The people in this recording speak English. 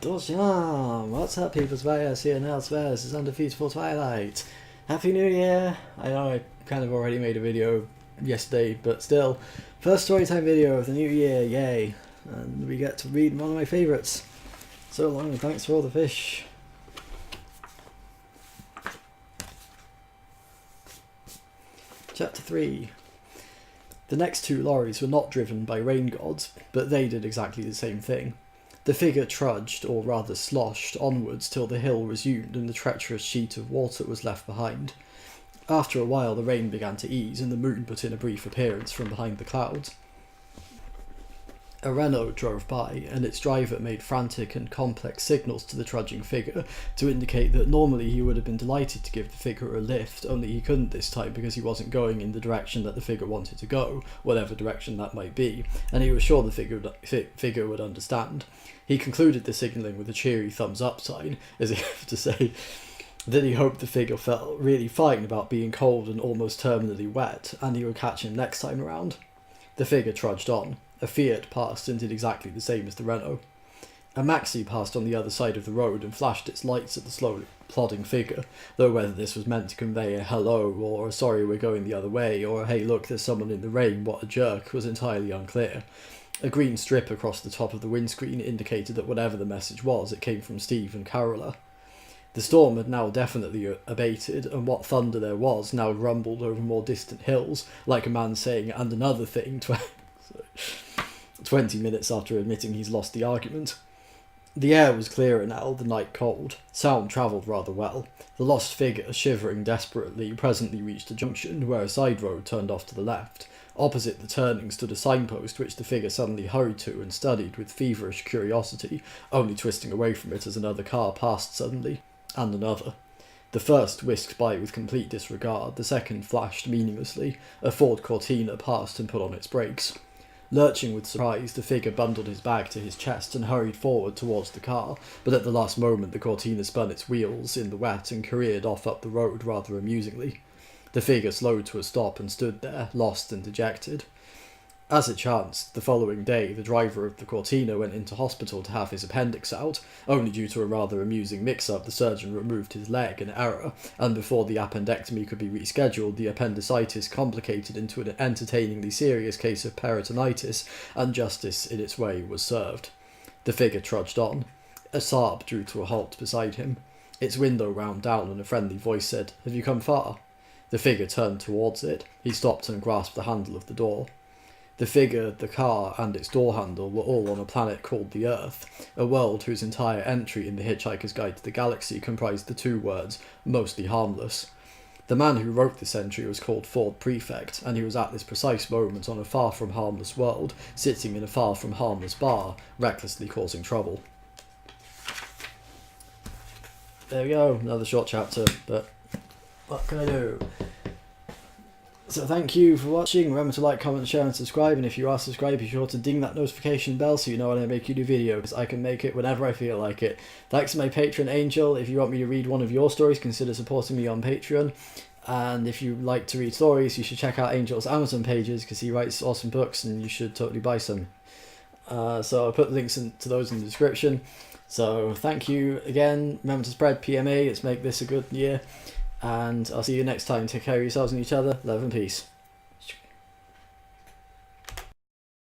What's up, people's bias here and elsewhere? This is Undefeatable Twilight. Happy New Year! I know I kind of already made a video yesterday, but still. First Storytime video of the new year, yay! And we get to read one of my favourites. So long, thanks for all the fish. Chapter 3. The next two lorries were not driven by rain gods, but they did exactly the same thing. The figure trudged, or rather sloshed, onwards till the hill resumed and the treacherous sheet of water was left behind. After a while the rain began to ease and the moon put in a brief appearance from behind the clouds. A Renault drove by, and its driver made frantic and complex signals to the trudging figure to indicate that normally he would have been delighted to give the figure a lift, only he couldn't this time because he wasn't going in the direction that the figure wanted to go, whatever direction that might be, and he was sure the figure would understand. He concluded the signalling with a cheery thumbs up sign, as if to say that he hoped the figure felt really fine about being cold and almost terminally wet, and he would catch him next time around. The figure trudged on. A Fiat passed and did exactly the same as the Renault. A Maxi passed on the other side of the road and flashed its lights at the slowly plodding figure, though whether this was meant to convey a hello, or a sorry we're going the other way, or a hey look there's someone in the rain, what a jerk, was entirely unclear. A green strip across the top of the windscreen indicated that whatever the message was, it came from Steve and Carola. The storm had now definitely abated, and what thunder there was now rumbled over more distant hills, like a man saying, and another thing, 20 minutes after admitting he's lost the argument. The air was clearer now, the night cold. Sound travelled rather well. The lost figure, shivering desperately, presently reached a junction where a side road turned off to the left. Opposite the turning stood a signpost which the figure suddenly hurried to and studied with feverish curiosity, only twisting away from it as another car passed suddenly. And another. The first whisked by with complete disregard, the second flashed meaninglessly. A Ford Cortina passed and put on its brakes. Lurching with surprise, the figure bundled his bag to his chest and hurried forward towards the car, but at the last moment the Cortina spun its wheels in the wet and careered off up the road rather amusingly. The figure slowed to a stop and stood there, lost and dejected. As it chanced, the following day the driver of the Cortina went into hospital to have his appendix out. Only due to a rather amusing mix-up the surgeon removed his leg in error, and before the appendectomy could be rescheduled the appendicitis complicated into an entertainingly serious case of peritonitis, and justice in its way was served. The figure trudged on. A Saab drew to a halt beside him. Its window wound down and a friendly voice said, "Have you come far?" The figure turned towards it. He stopped and grasped the handle of the door. The figure, the car, and its door handle were all on a planet called the Earth, a world whose entire entry in The Hitchhiker's Guide to the Galaxy comprised the two words, mostly harmless. The man who wrote this entry was called Ford Prefect, and he was at this precise moment on a far from harmless world, sitting in a far from harmless bar, recklessly causing trouble. There we go, another short chapter, but what can I do? So thank you for watching. Remember to like, comment, share and subscribe, and if you are subscribed be sure to ding that notification bell so you know when I make a new video, because I can make it whenever I feel like it. Thanks to my patron Angel. If you want me to read one of your stories, consider supporting me on Patreon. And if you like to read stories, you should check out Angel's Amazon pages because he writes awesome books and you should totally buy some. So I'll put links to those in the description. So thank you again. Remember to spread PMA. Let's make this a good year. And I'll see you next time. Take care of yourselves and each other. Love and peace.